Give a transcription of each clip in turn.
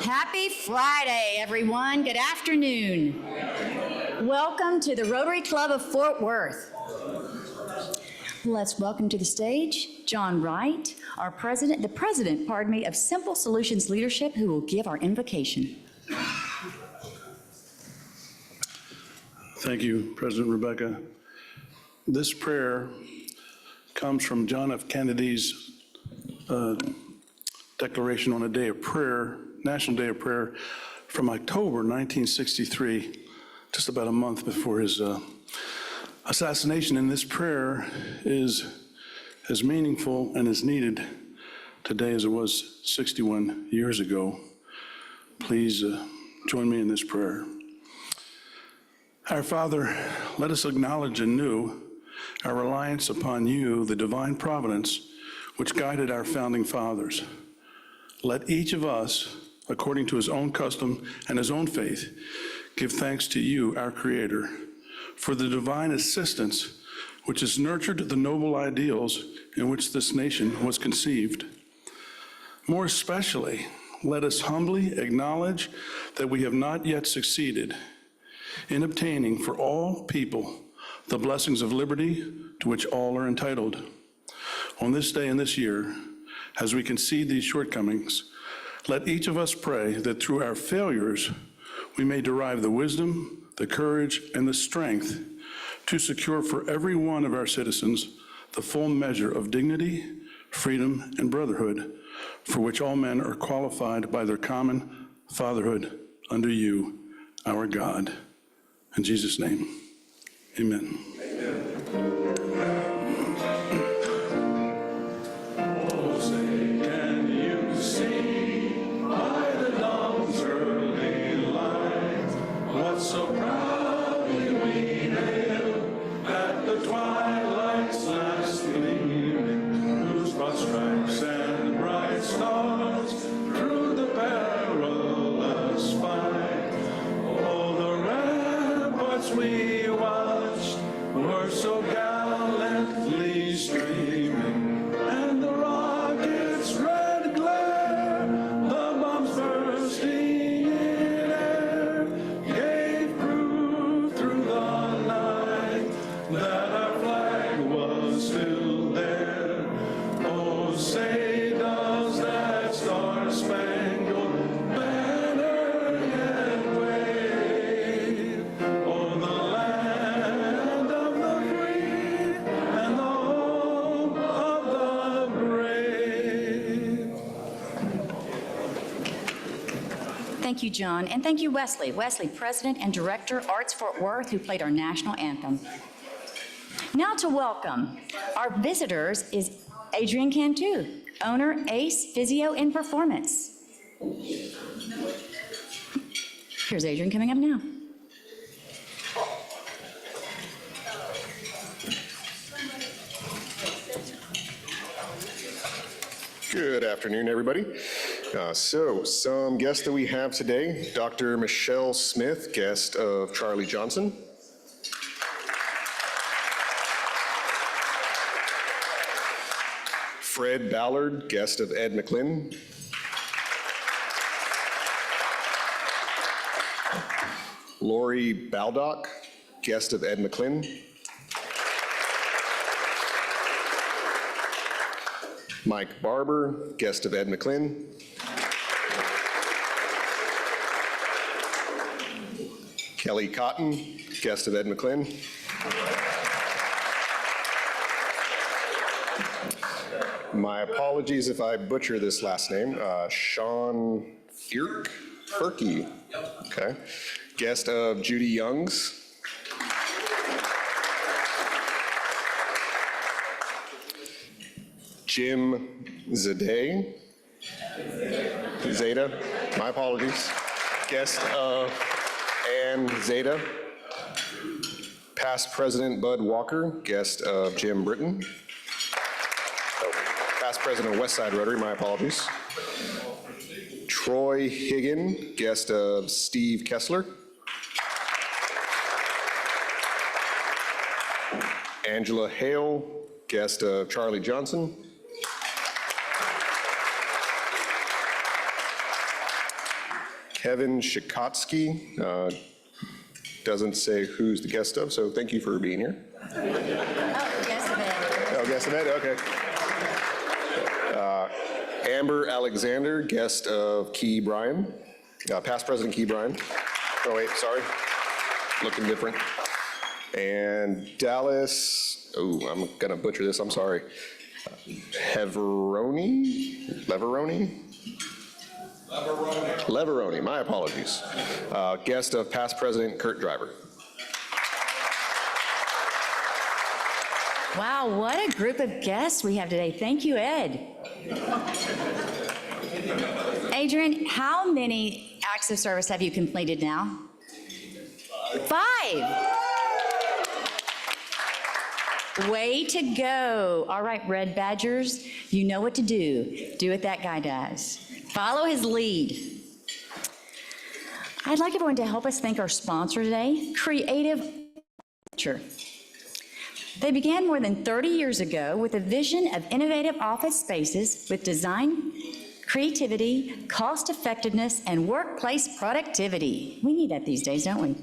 Happy Friday, everyone. Good afternoon. Welcome to the Rotary Club of Fort Worth. Let's welcome to the stage John Wright, our the president of Simple Solutions Leadership, who will give our invocation. Thank you, President Rebecca. This prayer comes from John F. Kennedy's declaration on a day of prayer, National Day of Prayer, from October 1963, just about a month before his assassination. And this prayer is as meaningful and as needed today as it was 61 years ago. Please join me in this prayer. Our Father, let us acknowledge anew our reliance upon you, the divine providence which guided our founding fathers. Let each of us, according to his own custom and his own faith, give thanks to you, our Creator, for the divine assistance which has nurtured the noble ideals in which this nation was conceived. More especially, let us humbly acknowledge that we have not yet succeeded in obtaining for all people the blessings of liberty to which all are entitled. On this day and this year, as we concede these shortcomings, let each of us pray that through our failures, we may derive the wisdom, the courage, and the strength to secure for every one of our citizens the full measure of dignity, freedom, and brotherhood for which all men are qualified by their common fatherhood under you, our God. In Jesus' name, amen. So proudly we hail at the twilight's last gleaming, whose broad stripes and bright stars through the perilous fight. All the ramparts we watched were so gallantly streaming, and the rockets' red glare, the bombs bursting that our flag was still there. Oh, say does that star-spangled banner yet wave o'er the land of the free and the home of the brave. Thank you, John, and thank you, Wesley. Wesley, President and Director, Arts Fort Worth, who played our national anthem. Now to welcome our visitors is Adrian Cantu, owner Ace Physio and Performance. Here's Adrian coming up now. Good afternoon, everybody. So, some guests that we have today, Dr. Michelle Smith, guest of Charlie Johnson. Fred Ballard, guest of Ed McClin. Lori Baldock, guest of Ed McClin. Mike Barber, guest of Ed McClin. Kelly Cotton, guest of Ed McClin. My apologies if I butcher this last name. Sean Furkey, okay. Guest of Judy Youngs. Jim Zada, my apologies. Guest of Ann Zada. Past President Bud Walker, guest of Jim Britton. Past President of Westside Rotary, my apologies. Troy Higgin, guest of Steve Kessler. Angela Hale, guest of Charlie Johnson. Kevin Shikotsky, doesn't say who's the guest of, so thank you for being here. Oh, guest of Ed. Oh, guest of Ed, okay. Amber Alexander, guest of Key Bryan, past President Key Bryan. Oh wait, sorry, looking different. And Dallas, oh, I'm gonna butcher this, I'm sorry. Leveroni, my apologies. Guest of past President Kurt Driver. Wow, what a group of guests we have today. Thank you, Ed. Adrian, how many acts of service have you completed now? 5. Way to go. All right, Red Badgers, you know what to do. Do what that guy does. Follow his lead. I'd like everyone to help us thank our sponsor today, Creative Furniture. They began more than 30 years ago with a vision of innovative office spaces with design, creativity, cost effectiveness, and workplace productivity. We need that these days, don't we?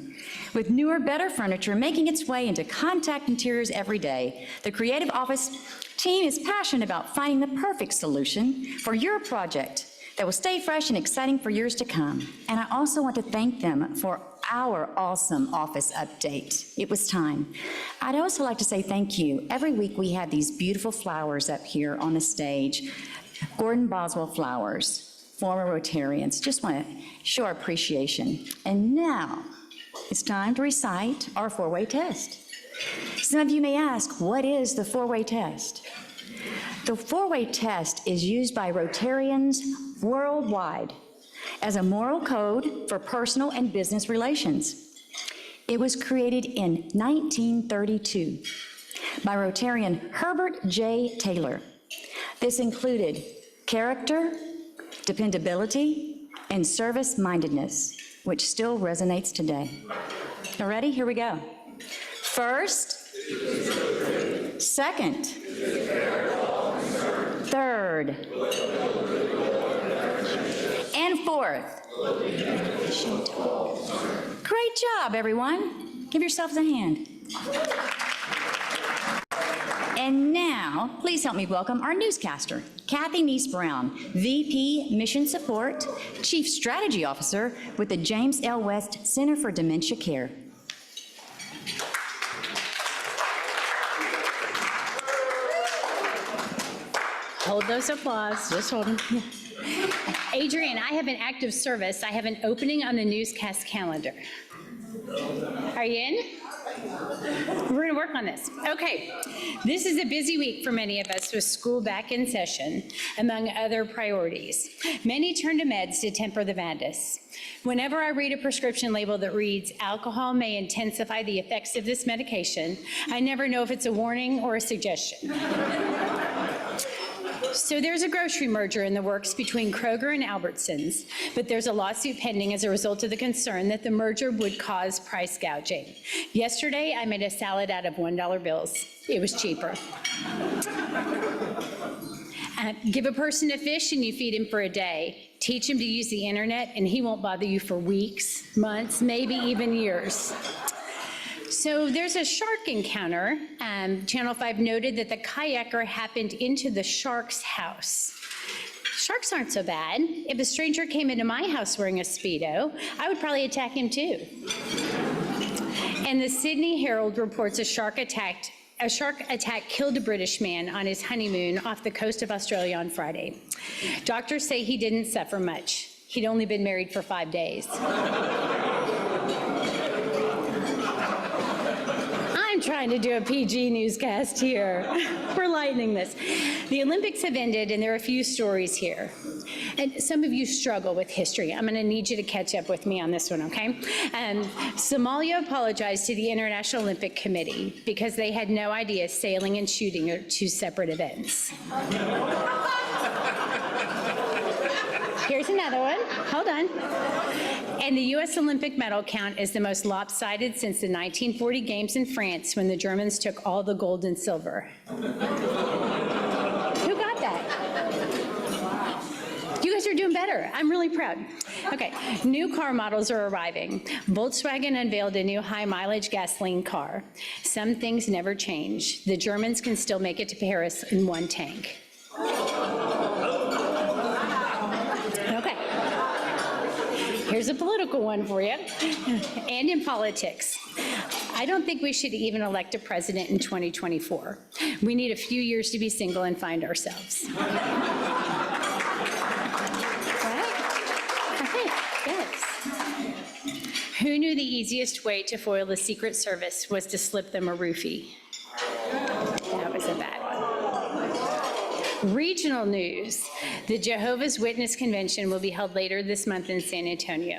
With newer, better furniture making its way into contact interiors every day, the Creative Office team is passionate about finding the perfect solution for your project that will stay fresh and exciting for years to come. And I also want to thank them for our awesome office update. It was time. I'd also like to say thank you. Every week we have these beautiful flowers up here on the stage. Gordon Boswell flowers, former Rotarians. Just want to show our appreciation. And now it's time to recite our 4-way test. Some of you may ask, what is the 4-way test? The 4-way test is used by Rotarians worldwide as a moral code for personal and business relations. It was created in 1932 by Rotarian Herbert J. Taylor. This included character, dependability, and service-mindedness, which still resonates today. You ready? Here we go. First, second, third, and fourth. Great job, everyone. Give yourselves a hand. And now, please help me welcome our newscaster, Kathy Neese Brown, VP Mission Support, Chief Strategy Officer with the James L. West Center for Dementia Care. Hold those applause, just hold them. Adrian, I have an active service. I have an opening on the newscast calendar. Are you in? We're gonna work on this. Okay, this is a busy week for many of us with school back in session, among other priorities. Many turn to meds to temper the madness. Whenever I read a prescription label that reads, alcohol may intensify the effects of this medication, I never know if it's a warning or a suggestion. So there's a grocery merger in the works between Kroger and Albertsons, but there's a lawsuit pending as a result of the concern that the merger would cause price gouging. Yesterday, I made a salad out of $1 bills. It was cheaper. Give a person a fish and you feed him for a day. Teach him to use the internet and he won't bother you for weeks, months, maybe even years. So there's a shark encounter. Channel 5 noted that the kayaker happened into the shark's house. Sharks aren't so bad. If a stranger came into my house wearing a Speedo, I would probably attack him too. And the Sydney Herald reports a shark attack killed a British man on his honeymoon off the coast of Australia on Friday. Doctors say he didn't suffer much. He'd only been married for 5 days. I'm trying to do a PG newscast here. We're lightening this. The Olympics have ended, and there are a few stories here. And some of you struggle with history. I'm going to need you to catch up with me on this one, okay? Somalia apologized to the International Olympic Committee because they had no idea sailing and shooting are two separate events. Here's another one. Hold on. And the U.S. Olympic medal count is the most lopsided since the 1940 Games in France when the Germans took all the gold and silver. Who got that? You guys are doing better. I'm really proud. Okay, new car models are arriving. Volkswagen unveiled a new high-mileage gasoline car. Some things never change. The Germans can still make it to Paris in one tank. Okay. Here's a political one for you. And in politics. I don't think we should even elect a president in 2024. We need a few years to be single and find ourselves. Who knew the easiest way to foil the Secret Service was to slip them a roofie? That was a bad one. Regional news. The Jehovah's Witness Convention will be held later this month in San Antonio.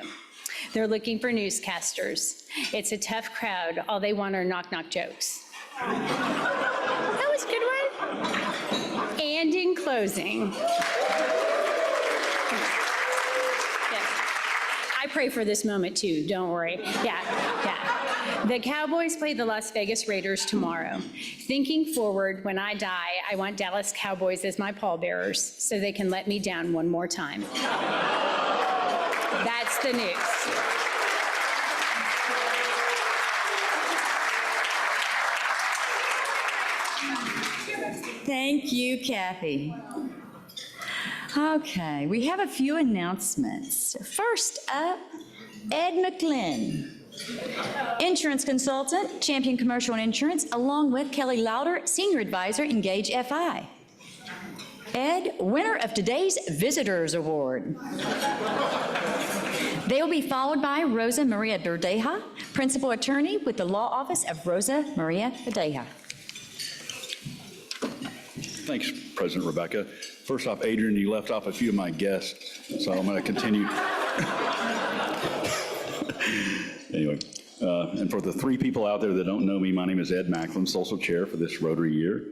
They're looking for newscasters. It's a tough crowd. All they want are knock-knock jokes. That was a good one. And in closing, I pray for this moment too, don't worry. Yeah. The Cowboys play the Las Vegas Raiders tomorrow. Thinking forward, when I die, I want Dallas Cowboys as my pallbearers so they can let me down one more time. That's the news. Thank you, Kathy. Okay, we have a few announcements. First up, Ed McGlynn, insurance consultant, Champion Commercial and Insurance, along with Kelly Lauder, Senior Advisor, Engage FI. Ed, winner of today's Visitors Award. They will be followed by Rosa Maria Verdeja, Principal Attorney with the Law Office of Rosa Maria Verdeja. Thanks, President Rebecca. First off, Adrian, you left off a few of my guests, so I'm going to continue. Anyway, and for the 3 people out there that don't know me, my name is Ed Macklin, Social Chair for this Rotary year.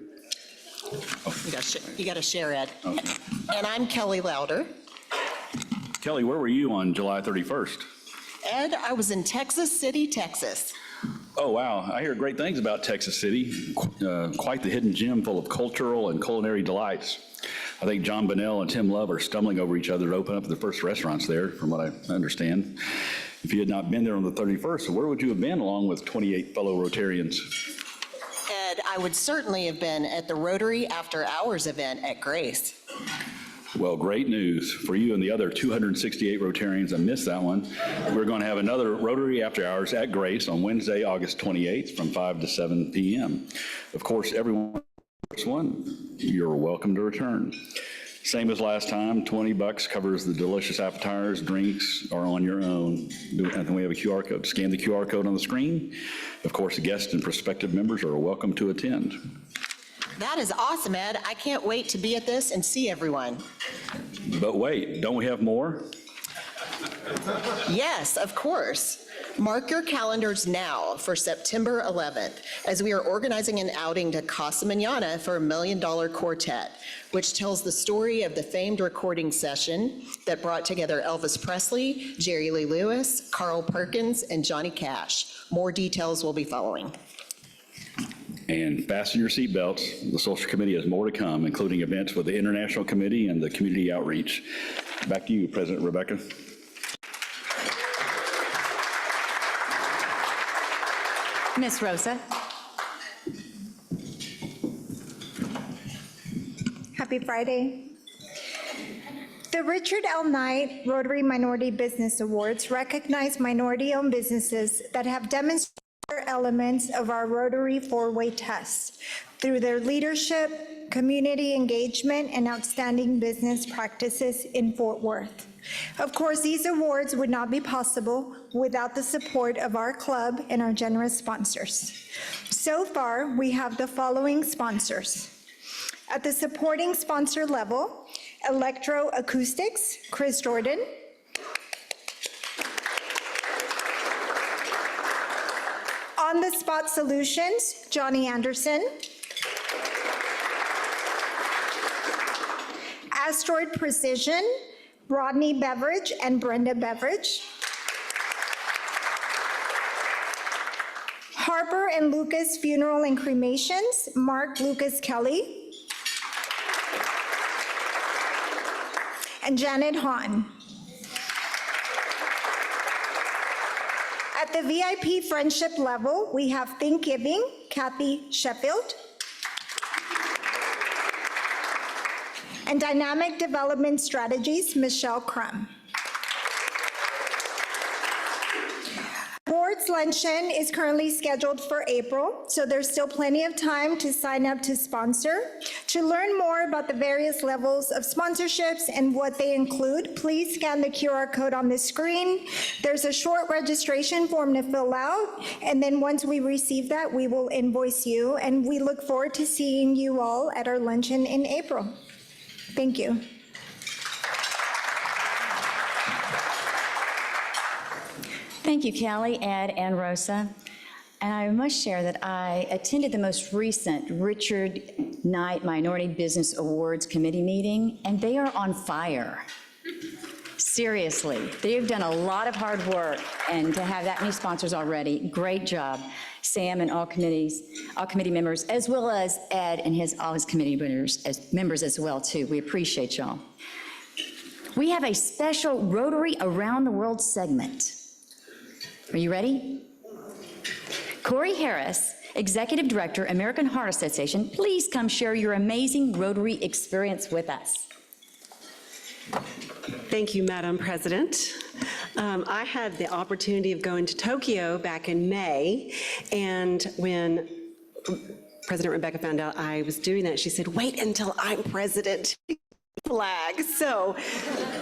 Oh. You got to share, Ed. Okay. And I'm Kelly Lauder. Kelly, where were you on July 31st? Ed, I was in Texas City, Texas. Oh, wow. I hear great things about Texas City. Quite the hidden gem full of cultural and culinary delights. I think John Bonnell and Tim Love are stumbling over each other to open up the first restaurants there, from what I understand. If you had not been there on the 31st, where would you have been along with 28 fellow Rotarians? Ed, I would certainly have been at the Rotary After Hours event at Grace. Well, great news for you and the other 268 Rotarians that missed that one. We're going to have another Rotary After Hours at Grace on Wednesday, August 28th from 5 to 7 p.m. Of course, everyone, you're welcome to return. Same as last time, $20 covers the delicious appetizers, drinks are on your own. And then we have a QR code. Scan the QR code on the screen. Of course, the guests and prospective members are welcome to attend. That is awesome, Ed. I can't wait to be at this and see everyone. But wait, don't we have more? Yes, of course. Mark your calendars now for September 11th, as we are organizing an outing to Casa Manana for $1 Million Quartet, which tells the story of the famed recording session that brought together Elvis Presley, Jerry Lee Lewis, Carl Perkins, and Johnny Cash. More details will be following. And fasten your seatbelts. The Social Committee has more to come, including events with the International Committee and the Community Outreach. Back to you, President Rebecca. Ms. Rosa. Happy Friday. The Richard L. Knight Rotary Minority Business Awards recognize minority-owned businesses that have demonstrated elements of our Rotary four-way test through their leadership, community engagement, and outstanding business practices in Fort Worth. Of course, these awards would not be possible without the support of our club and our generous sponsors. So far, we have the following sponsors. At the supporting sponsor level, Electroacoustics, Chris Jordan. On the Spot Solutions, Johnny Anderson. Asteroid Precision, Rodney Beveridge and Brenda Beveridge. Harper and Lucas Funeral and Cremations, Mark Lucas Kelly. And Janet Hahn. At the VIP friendship level, we have Thanksgiving, Kathy Sheffield. And Dynamic Development Strategies, Michelle Crum. Awards luncheon is currently scheduled for April, so there's still plenty of time to sign up to sponsor. To learn more about the various levels of sponsorships and what they include, please scan the QR code on the screen. There's a short registration form to fill out, and then once we receive that, we will invoice you, and we look forward to seeing you all at our luncheon in April. Thank you. Thank you, Kelly, Ed, and Rosa. And I must share that I attended the most recent Richard Knight Minority Business Awards Committee meeting, and they are on fire. Seriously, they've done a lot of hard work, and to have that many sponsors already, great job. Sam and all committee members, as well as Ed and all his committee members as well, too. We appreciate y'all. We have a special Rotary Around the World segment. Are you ready? Corey Harris, Executive Director, American Heart Association, please come share your amazing Rotary experience with us. Thank you, Madam President. I had the opportunity of going to Tokyo back in May, and when President Rebecca found out I was doing that, she said, wait until I'm president. Flag. So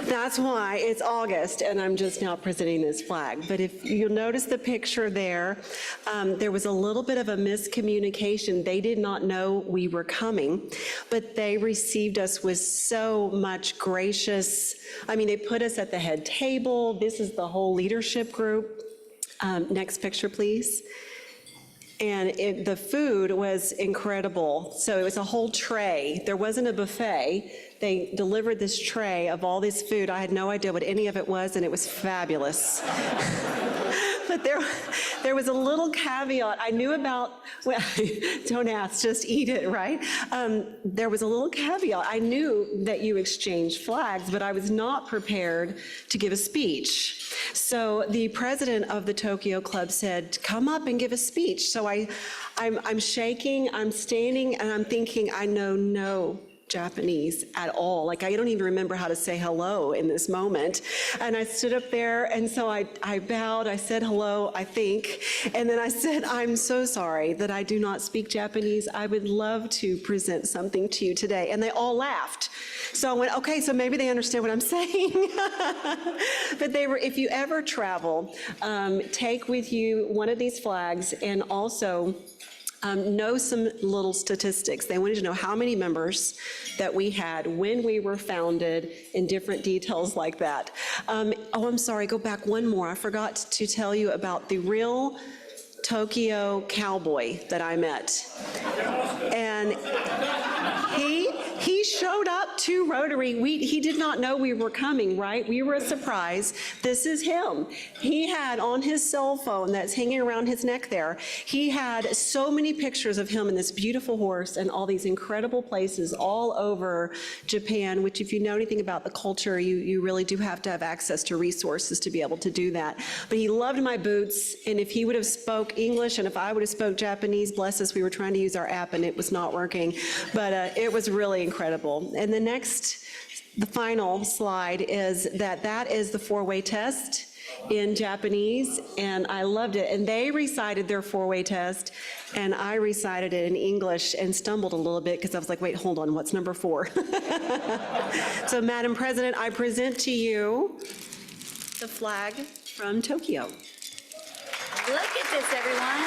that's why it's August and I'm just now presenting this flag. But if you'll notice the picture there, there was a little bit of a miscommunication. They did not know we were coming, but they received us with so much gracious, they put us at the head table. This is the whole leadership group. Next picture, please. And the food was incredible. So it was a whole tray. There wasn't a buffet. They delivered this tray of all this food. I had no idea what any of it was, and it was fabulous. But there was a little caveat. I knew about, well, don't ask, just eat it, right? There was a little caveat. I knew that you exchanged flags, but I was not prepared to give a speech. So the president of the Tokyo Club said, come up and give a speech. So I'm shaking, I'm standing, and I'm thinking, I know no Japanese at all. Like, I don't even remember how to say hello in this moment. And I stood up there, and so I bowed, I said hello, I think, and then I said, I'm so sorry that I do not speak Japanese. I would love to present something to you today. And they all laughed. So I went, okay, so maybe they understand what I'm saying. But they were, if you ever travel, take with you one of these flags, and also know some little statistics. They wanted to know how many members that we had, when we were founded, and different details like that. Oh, I'm sorry, go back one more. I forgot to tell you about the real Tokyo cowboy that I met. And he showed up to Rotary. He did not know we were coming, right? We were a surprise. This is him. He had on his cell phone that's hanging around his neck there, he had so many pictures of him and this beautiful horse and all these incredible places all over Japan, which if you know anything about the culture, you really do have to have access to resources to be able to do that. But he loved my boots, and if he would have spoke English and if I would have spoke Japanese, bless us, we were trying to use our app and it was not working, but it was really incredible. And the final slide is that is the four-way test in Japanese, and I loved it. And they recited their four-way test, and I recited it in English and stumbled a little bit because I was like, wait, hold on, what's number 4? So, Madam President, I present to you the flag from Tokyo. Look at this, everyone.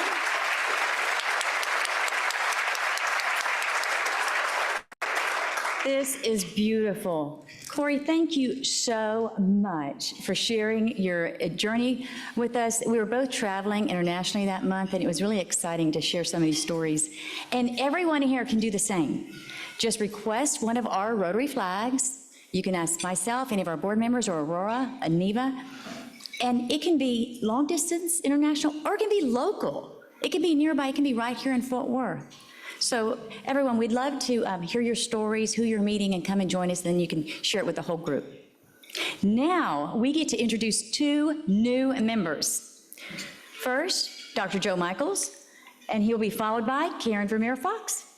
This is beautiful. Corey, thank you so much for sharing your journey with us. We were both traveling internationally that month, and it was really exciting to share some of these stories. And everyone here can do the same. Just request one of our Rotary flags. You can ask myself, any of our board members, or Aurora, Aniva. And it can be long distance, international, or it can be local. It can be nearby, it can be right here in Fort Worth. So everyone, we'd love to hear your stories, who you're meeting, and come and join us, then you can share it with the whole group. Now, we get to introduce 2 new members. First, Dr. Joe Michaels, and he'll be followed by Karen Vermeer Fox.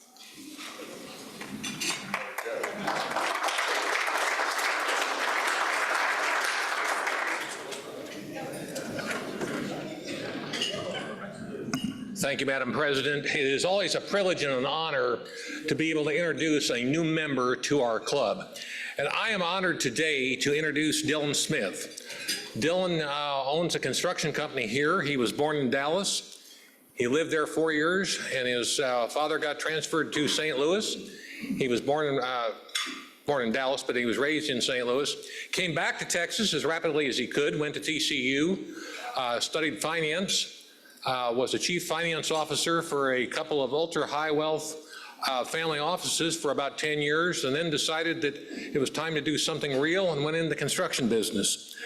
Thank you, Madam President. It is always a privilege and an honor to be able to introduce a new member to our club. And I am honored today to introduce Dylan Smith. Dylan owns a construction company here. He was born in Dallas. He lived there 4 years, and his father got transferred to St. Louis. He was born in Dallas, but he was raised in St. Louis. Came back to Texas as rapidly as he could, went to TCU, studied finance, was a chief finance officer for a couple of ultra-high wealth family offices for about 10 years, and then decided that it was time to do something real and went into the construction business.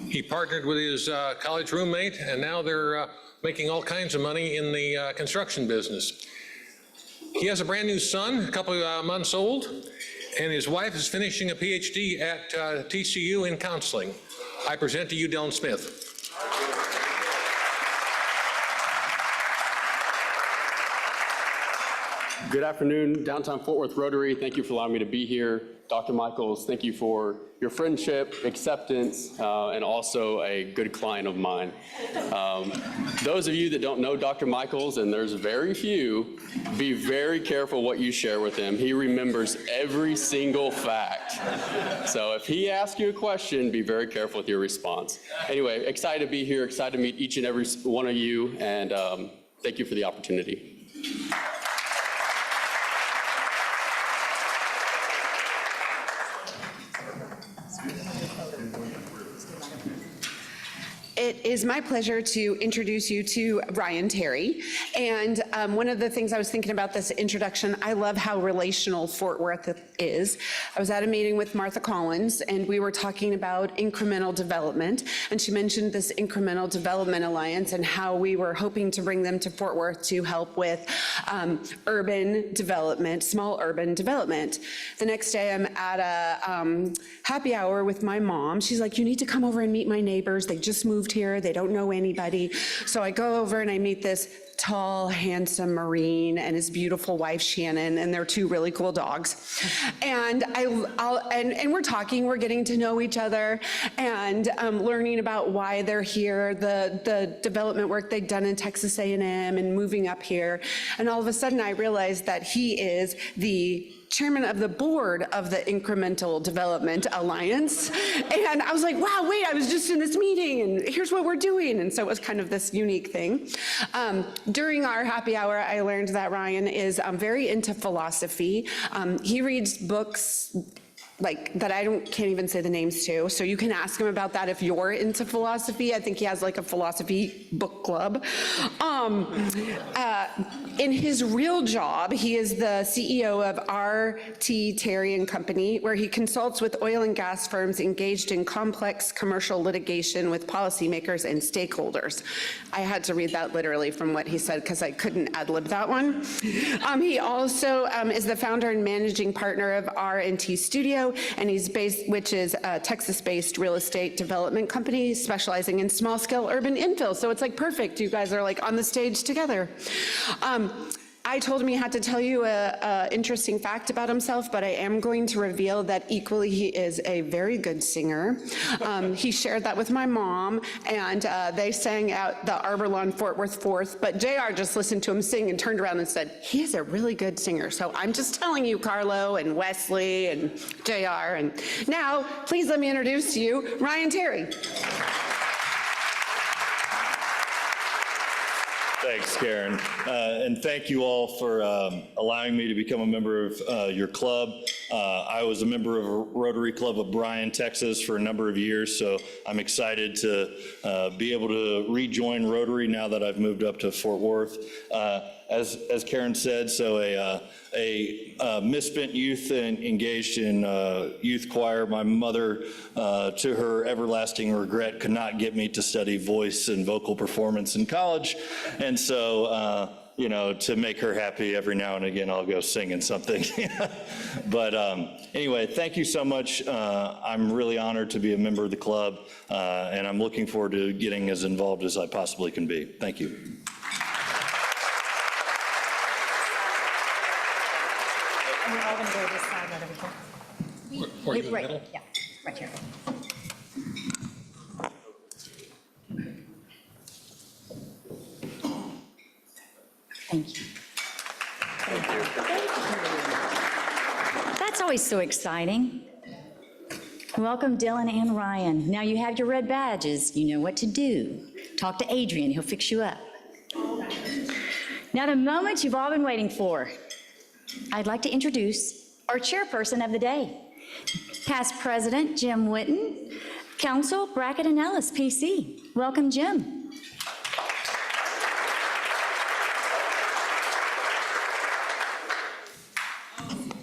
He partnered with his college roommate, and now they're making all kinds of money in the construction business. He has a brand new son, a couple of months old, and his wife is finishing a PhD at TCU in counseling. I present to you Dylan Smith. Good afternoon, Downtown Fort Worth Rotary. Thank you for allowing me to be here. Dr. Michaels, thank you for your friendship, acceptance, and also a good client of mine. Those of you that don't know Dr. Michaels, and there's very few, be very careful what you share with him. He remembers every single fact. So if he asks you a question, be very careful with your response. Anyway, excited to be here, excited to meet each and every one of you, and thank you for the opportunity. It is my pleasure to introduce you to Ryan Terry. And one of the things I was thinking about this introduction, I love how relational Fort Worth is. I was at a meeting with Martha Collins, and we were talking about incremental development. And she mentioned this Incremental Development Alliance and how we were hoping to bring them to Fort Worth to help with urban development, small urban development. The next day, I'm at a happy hour with my mom. She's like, you need to come over and meet my neighbors. They just moved here. They don't know anybody. So I go over and I meet this tall, handsome Marine and his beautiful wife, Shannon, and their 2 really cool dogs. And and we're talking, we're getting to know each other, and learning about why they're here, the development work they've done in Texas A&M and moving up here. And all of a sudden I realized that he is the chairman of the board of the Incremental Development Alliance. And I was like, wow, wait, I was just in this meeting and here's what we're doing. And so it was kind of this unique thing. During our happy hour, I learned that Ryan is very into philosophy. He reads books like that can't even say the names to, so you can ask him about that if you're into philosophy. I think he has like a philosophy book club. In his real job, he is the CEO of R.T. Terry & Company, where he consults with oil and gas firms engaged in complex commercial litigation with policymakers and stakeholders. I had to read that literally from what he said because I couldn't ad-lib that one. He also is the founder and managing partner of R&T Studio, and which is a Texas-based real estate development company specializing in small-scale urban infill. So it's like perfect. You guys are like on the stage together. I told him he had to tell you an interesting fact about himself, but I am going to reveal that equally he is a very good singer. He shared that with my mom, and they sang out the Arbor Lawn Fort Worth Fourth, but JR just listened to him sing and turned around and said, he is a really good singer. So I'm just telling you, Carlo and Wesley and JR. And now, please let me introduce to you Ryan Terry. Thanks, Karen. And thank you all for allowing me to become a member of your club. I was a member of a Rotary Club of Bryan, Texas for a number of years, so I'm excited to be able to rejoin Rotary now that I've moved up to Fort Worth. As Karen said, so a misspent youth and engaged in youth choir. My mother, to her everlasting regret, could not get me to study voice and vocal performance in college. And so, you know, to make her happy every now and again, I'll go singing something. But anyway, thank you so much. I'm really honored to be a member of the club, and I'm looking forward to getting as involved as I possibly can be. Thank you. And we're all going to go this side, right over here. Were you in the Right, middle? yeah, right here. Thank you. That's always so exciting. Welcome, Dylan and Ryan. Now you have your red badges. You know what to do. Talk to Adrian. He'll fix you up. Now the moment you've all been waiting for. I'd like to introduce our chairperson of the day, past President Jim Whitten, Council Brackett and Ellis, PC. Welcome, Jim.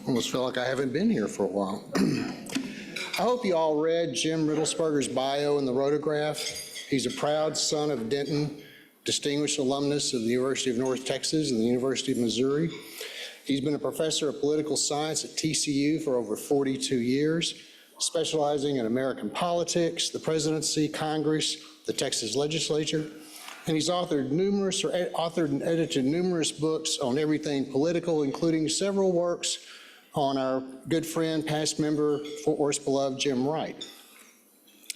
Almost feel like I haven't been here for a while. I hope you all read Jim Riddlesberger's bio in the rotograph. He's a proud son of Denton, distinguished alumnus of the University of North Texas and the University of Missouri. He's been a professor of political science at TCU for over 42 years, specializing in American politics, the presidency, Congress, the Texas legislature, and he's authored and edited numerous books on everything political, including several works on our good friend, past member, Fort Worth's beloved Jim Wright.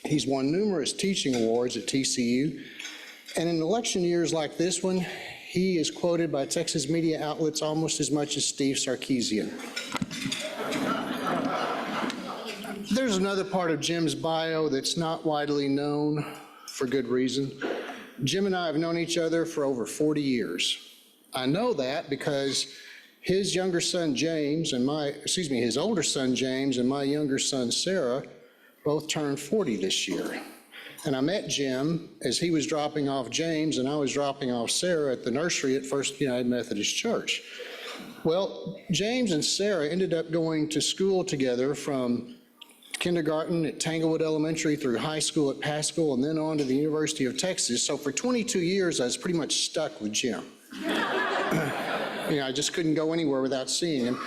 He's won numerous teaching awards at TCU, and in election years like this one, he is quoted by Texas media outlets almost as much as Steve Sarkisian. There's another part of Jim's bio that's not widely known for good reason. Jim and I have known each other for over 40 years. I know that because his younger son James and his older son James and my younger son Sarah both turned 40 this year. And I met Jim as he was dropping off James and I was dropping off Sarah at the nursery at First United Methodist Church. Well, James and Sarah ended up going to school together from kindergarten at Tanglewood Elementary through high school at Paschal and then on to the University of Texas. So for 22 years, I was pretty much stuck with Jim. I just couldn't go anywhere without seeing him.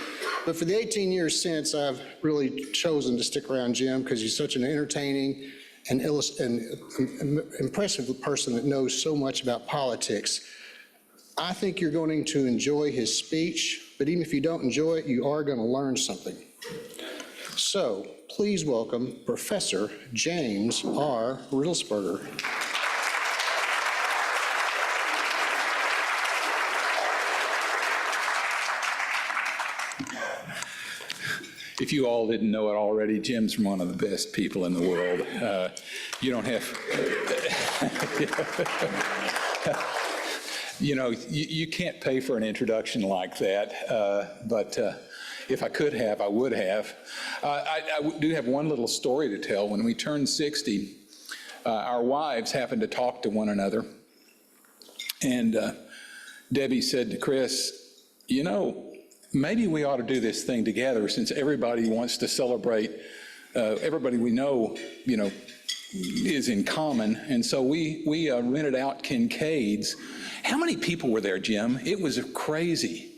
But for the 18 years since, I've really chosen to stick around Jim because he's such an entertaining and impressive person that knows so much about politics. I think you're going to enjoy his speech, but even if you don't enjoy it, you are going to learn something. So please welcome Professor James R. Riddlesberger. if you all didn't know it already, Jim's one of the best people in the world. You don't have, you can't pay for an introduction like that, but if I could have, I would have. I do have one little story to tell. When we turned 60, our wives happened to talk to one another, and Debbie said to Chris, maybe we ought to do this thing together since everybody wants to celebrate, everybody we know, is in common. And so we rented out Kincaid's. How many people were there, Jim? It was crazy.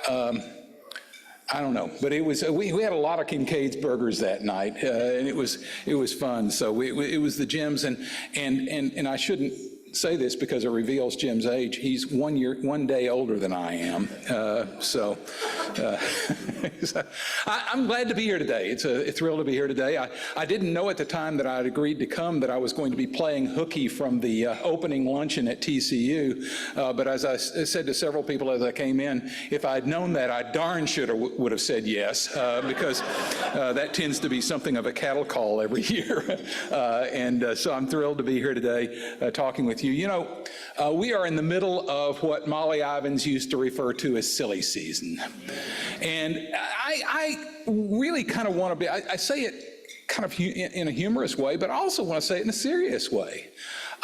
I don't know, but it was, we had a lot of Kincaid's burgers that night, and it was fun. So it was the Jims, and I shouldn't say this because it reveals Jim's age. He's 1 day older than I am. I'm glad to be here today. It's a thrill to be here today. I didn't know at the time that I'd agreed to come that I was going to be playing hooky from the opening luncheon at TCU. But as I said to several people as I came in, if I'd known that, I darn would have said yes, because that tends to be something of a cattle call every year. So I'm thrilled to be here today talking with you. We are in the middle of what Molly Ivins used to refer to as silly season. And I really kind of want to be, I say it kind of in a humorous way, but I also want to say it in a serious way.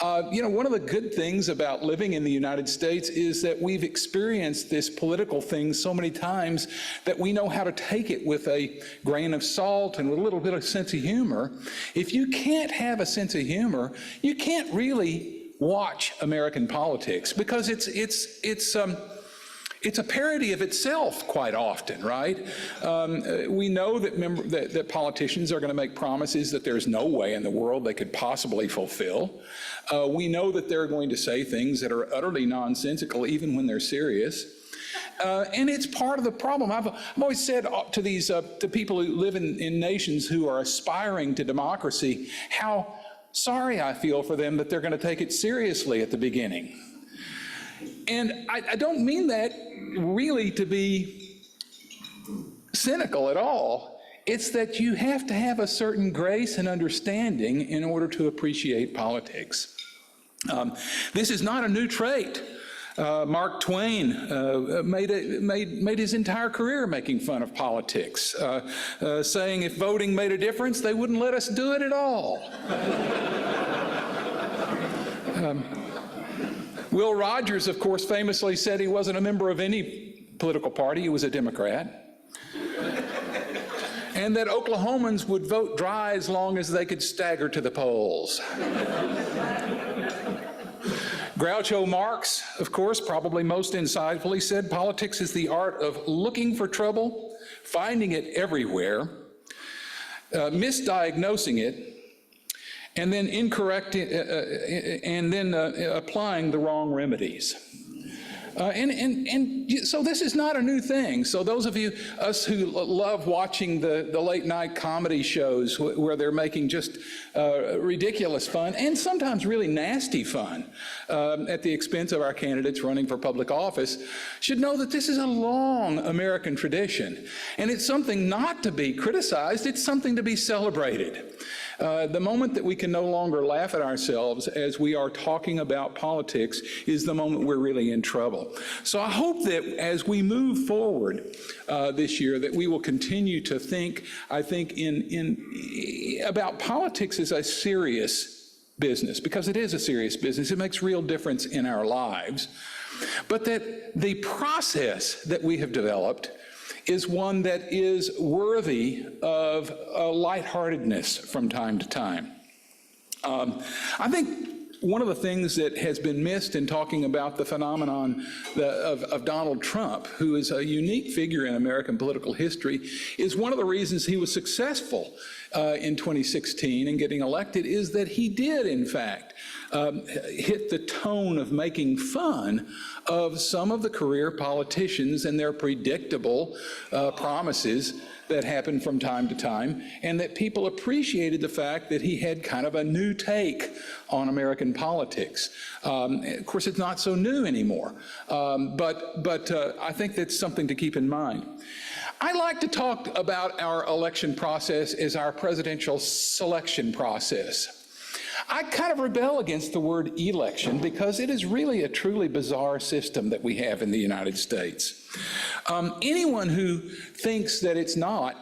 One of the good things about living in the United States is that we've experienced this political thing so many times that we know how to take it with a grain of salt and with a little bit of sense of humor. If you can't have a sense of humor, you can't really watch American politics, because it's a parody of itself quite often, right? We know that politicians are going to make promises that there's no way in the world they could possibly fulfill. We know that they're going to say things that are utterly nonsensical even when they're serious. And it's part of the problem. I've always said to these to people who live in nations who are aspiring to democracy, how sorry I feel for them that they're going to take it seriously at the beginning. And I don't mean that really to be cynical at all. It's that you have to have a certain grace and understanding in order to appreciate politics. This is not a new trait. Mark Twain made his entire career making fun of politics, saying if voting made a difference, they wouldn't let us do it at all. Will Rogers, of course, famously said he wasn't a member of any political party, he was a Democrat. And that Oklahomans would vote dry as long as they could stagger to the polls. Groucho Marx, of course, probably most insightfully said politics is the art of looking for trouble, finding it everywhere, misdiagnosing it, and then applying the wrong remedies. So this is not a new thing. So those of us who love watching the late night comedy shows where they're making just ridiculous fun and sometimes really nasty fun at the expense of our candidates running for public office should know that this is a long American tradition. And it's something not to be criticized, it's something to be celebrated. The moment that we can no longer laugh at ourselves as we are talking about politics is the moment we're really in trouble. So I hope that as we move forward this year, that we will continue to think, I think, about politics as a serious business, because it is a serious business. It makes real difference in our lives. But that the process that we have developed is one that is worthy of lightheartedness from time to time. I think one of the things that has been missed in talking about the phenomenon of Donald Trump, who is a unique figure in American political history, is one of the reasons he was successful in 2016 in getting elected is that he did, in fact, hit the tone of making fun of some of the career politicians and their predictable promises that happen from time to time, and that people appreciated the fact that he had kind of a new take on American politics. Of course, it's not so new anymore, but I think that's something to keep in mind. I like to talk about our election process as our presidential selection process. I kind of rebel against the word election because it is really a truly bizarre system that we have in the United States. Anyone who thinks that it's not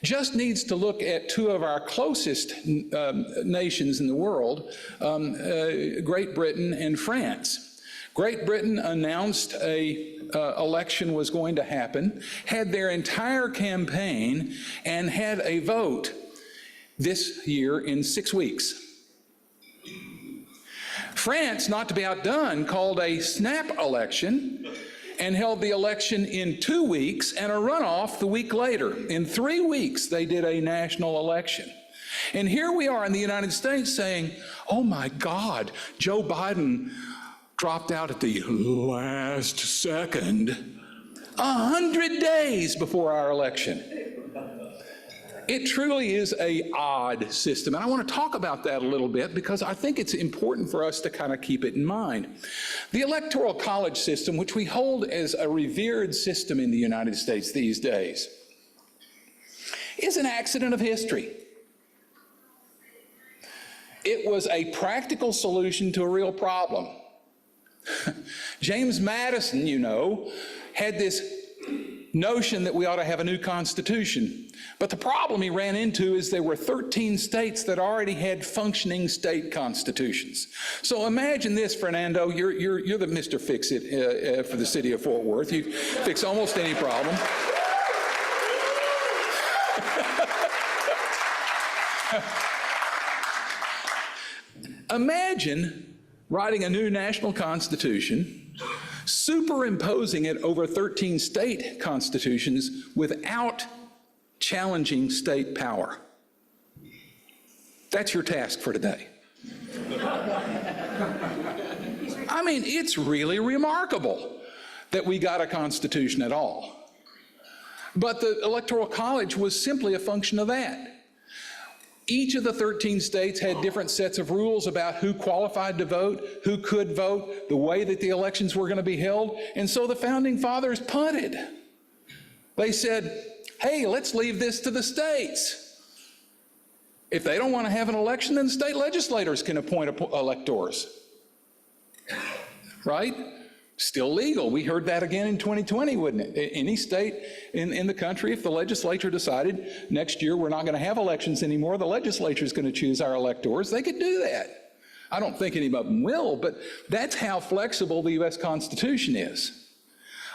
just needs to look at two of our closest nations in the world, Great Britain and France. Great Britain announced a election was going to happen, had their entire campaign, and had a vote this year in 6 weeks. France, not to be outdone, called a snap election and held the election in 2 weeks and a runoff the week later. In 3 weeks, they did a national election. And here we are in the United States saying, oh my God, Joe Biden dropped out at the last second, 100 days before our election. It truly is an odd system, and I want to talk about that a little bit because I think it's important for us to kind of keep it in mind. The Electoral College system, which we hold as a revered system in the United States these days, is an accident of history. It was a practical solution to a real problem. James Madison, you know, had this notion that we ought to have a new constitution. But the problem he ran into is there were 13 states that already had functioning state constitutions. So imagine this, Fernando, you're the Mr. Fix-It for the city of Fort Worth. You fix almost any problem. Imagine writing a new national constitution, superimposing it over 13 state constitutions without challenging state power. That's your task for today. I mean, it's really remarkable that we got a constitution at all. But the Electoral College was simply a function of that. Each of the 13 states had different sets of rules about who qualified to vote, who could vote, the way that the elections were going to be held, and so the Founding Fathers punted. They said, hey, let's leave this to the states. If they don't want to have an election, then state legislators can appoint electors. Right? Still legal. We heard that again in 2020, wouldn't it? Any state in the country, if the legislature decided next year we're not going to have elections anymore, the legislature is going to choose our electors, they could do that. I don't think any of them will, but that's how flexible the U.S. Constitution is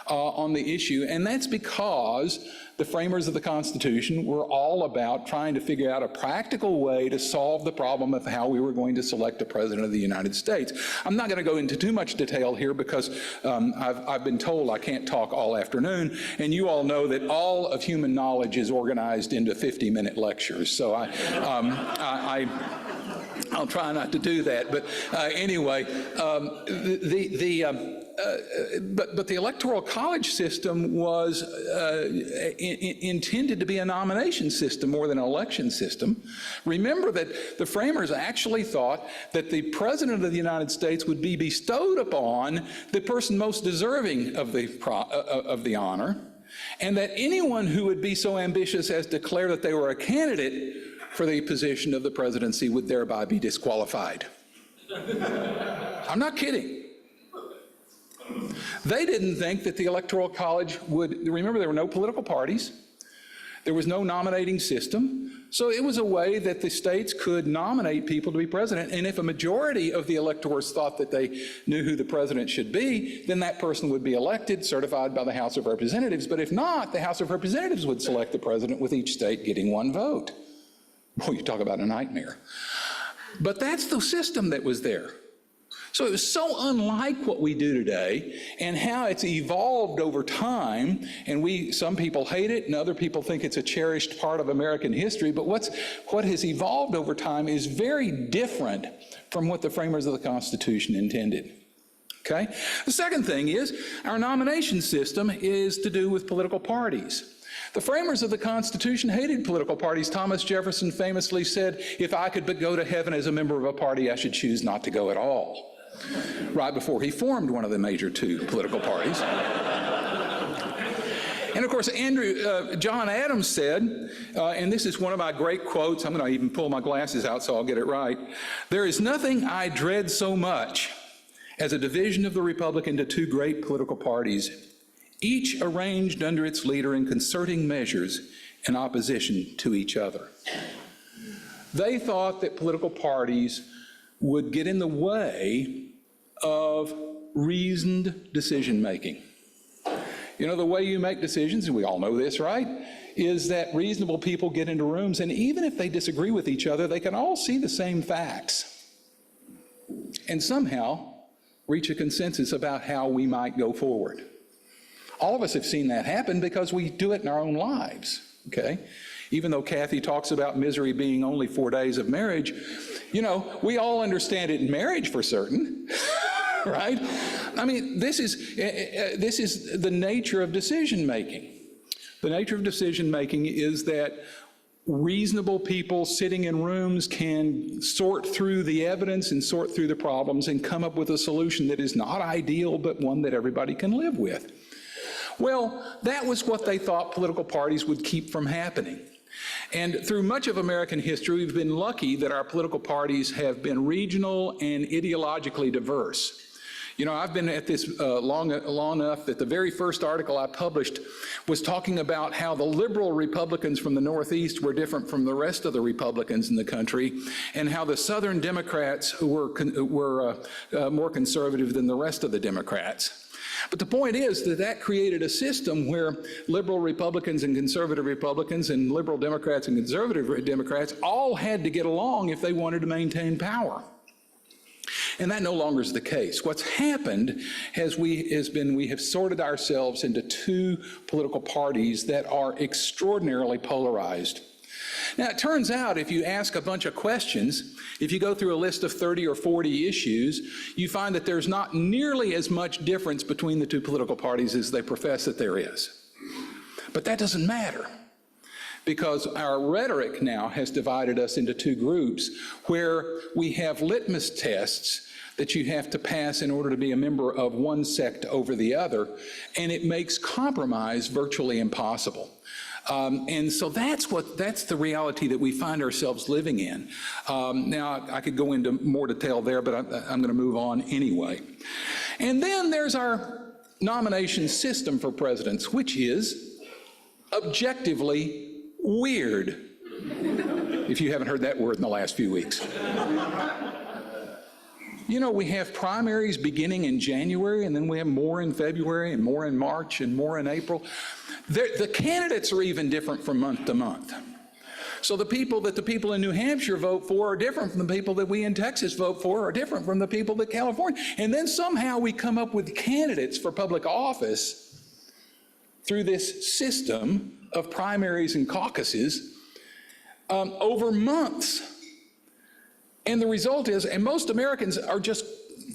on the issue, and that's because the framers of the Constitution were all about trying to figure out a practical way to solve the problem of how we were going to select a president of the United States. I'm not going to go into too much detail here because I've been told I can't talk all afternoon, and you all know that all of human knowledge is organized into 50-minute lectures, so I'll try not to do that. But anyway, but the Electoral College system was intended to be a nomination system more than an election system. Remember that the framers actually thought that the President of the United States would be bestowed upon the person most deserving of the honor, and that anyone who would be so ambitious as to declare that they were a candidate for the position of the presidency would thereby be disqualified. I'm not kidding. They didn't think that the Electoral College would, remember there were no political parties, there was no nominating system, so it was a way that the states could nominate people to be president, and if a majority of the electors thought that they knew who the president should be, then that person would be elected, certified by the House of Representatives, but if not, the House of Representatives would select the president with each state getting one vote. Oh, you talk about a nightmare. But that's the system that was there. So it was so unlike what we do today and how it's evolved over time, and some people hate it and other people think it's a cherished part of American history, but what has evolved over time is very different from what the framers of the Constitution intended. Okay? The second thing is our nomination system is to do with political parties. The framers of the Constitution hated political parties. Thomas Jefferson famously said, if I could but go to heaven as a member of a party, I should choose not to go at all, right before he formed one of the major two political parties. And of course, John Adams said, and this is one of my great quotes, I'm going to even pull my glasses out so I'll get it right, "There is nothing I dread so much as a division of the Republic into two great political parties, each arranged under its leader in concerting measures in opposition to each other." They thought that political parties would get in the way of reasoned decision-making. You know, the way you make decisions, and we all know this, right, is that reasonable people get into rooms, and even if they disagree with each other, they can all see the same facts and somehow reach a consensus about how we might go forward. All of us have seen that happen because we do it in our own lives, okay? Even though Kathy talks about misery being only 4 days of marriage, you know, we all understand it in marriage for certain, right? I mean, this is the nature of decision-making. The nature of decision-making is that reasonable people sitting in rooms can sort through the evidence and sort through the problems and come up with a solution that is not ideal, but one that everybody can live with. Well, that was what they thought political parties would keep from happening. And through much of American history, we've been lucky that our political parties have been regional and ideologically diverse. You know, I've been at this long enough that the very first article I published was talking about how the liberal Republicans from the Northeast were different from the rest of the Republicans in the country, and how the Southern Democrats were more conservative than the rest of the Democrats. But the point is that created a system where liberal Republicans and conservative Republicans and liberal Democrats and conservative Democrats all had to get along if they wanted to maintain power. And that no longer is the case. What's happened we have sorted ourselves into two political parties that are extraordinarily polarized. Now, it turns out if you ask a bunch of questions, if you go through a list of 30 or 40 issues, you find that there's not nearly as much difference between the two political parties as they profess that there is. But that doesn't matter, because our rhetoric now has divided us into two groups where we have litmus tests that you have to pass in order to be a member of one sect over the other, and it makes compromise virtually impossible. And so that's the reality that we find ourselves living in. Now, I could go into more detail there, but I'm going to move on anyway. And then there's our nomination system for presidents, which is objectively weird, if you haven't heard that word in the last few weeks. You know, we have primaries beginning in January, and then we have more in February, and more in March, and more in April. The candidates are even different from month to month. So the people that the people in New Hampshire vote for are different from the people that we in Texas vote for, are different from the people that California. And then somehow we come up with candidates for public office through this system of primaries and caucuses over months. And the result is, and most Americans are just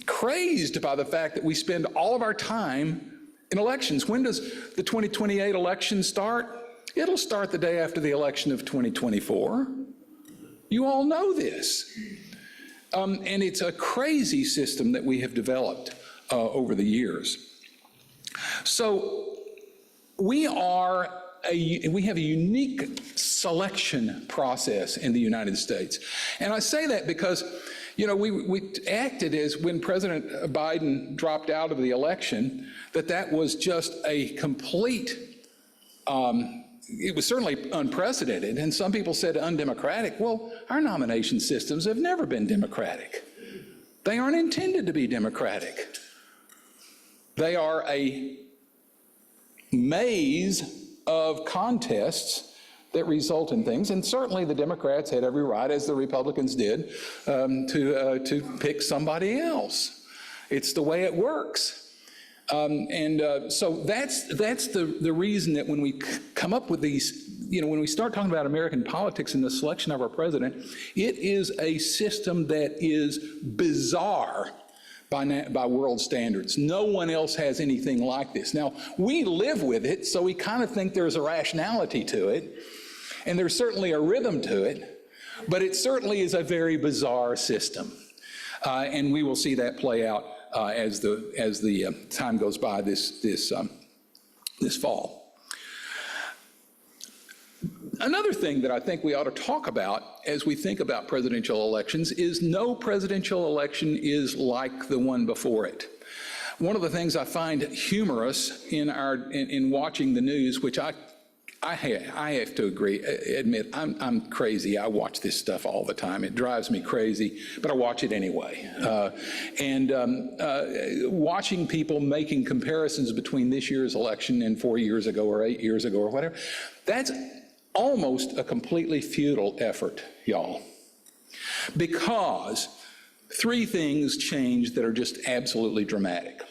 crazed by the fact that we spend all of our time in elections. When does the 2028 election start? It'll start the day after the election of 2024. You all know this. And it's a crazy system that we have developed over the years. So we have a unique selection process in the United States. And I say that because, you know, we acted as when President Biden dropped out of the election, that was just a complete, it was certainly unprecedented, and some people said undemocratic. Well, our nomination systems have never been democratic. They aren't intended to be democratic. They are a maze of contests that result in things, and certainly the Democrats had every right, as the Republicans did, to pick somebody else. It's the way it works. So that's the reason that when we come up with these, you know, when we start talking about American politics and the selection of our president, it is a system that is bizarre by world standards. No one else has anything like this. Now, we live with it, so we kind of think there's a rationality to it, and there's certainly a rhythm to it, but it certainly is a very bizarre system. And we will see that play out as the time goes by this fall. Another thing that I think we ought to talk about as we think about presidential elections is no presidential election is like the one before it. One of the things I find humorous in watching the news, which I have to admit, I'm crazy. I watch this stuff all the time. It drives me crazy, but I watch it anyway. Watching people making comparisons between this year's election and 4 years ago or 8 years ago or whatever, that's almost a completely futile effort, y'all. Because three things changed that are just absolutely dramatic.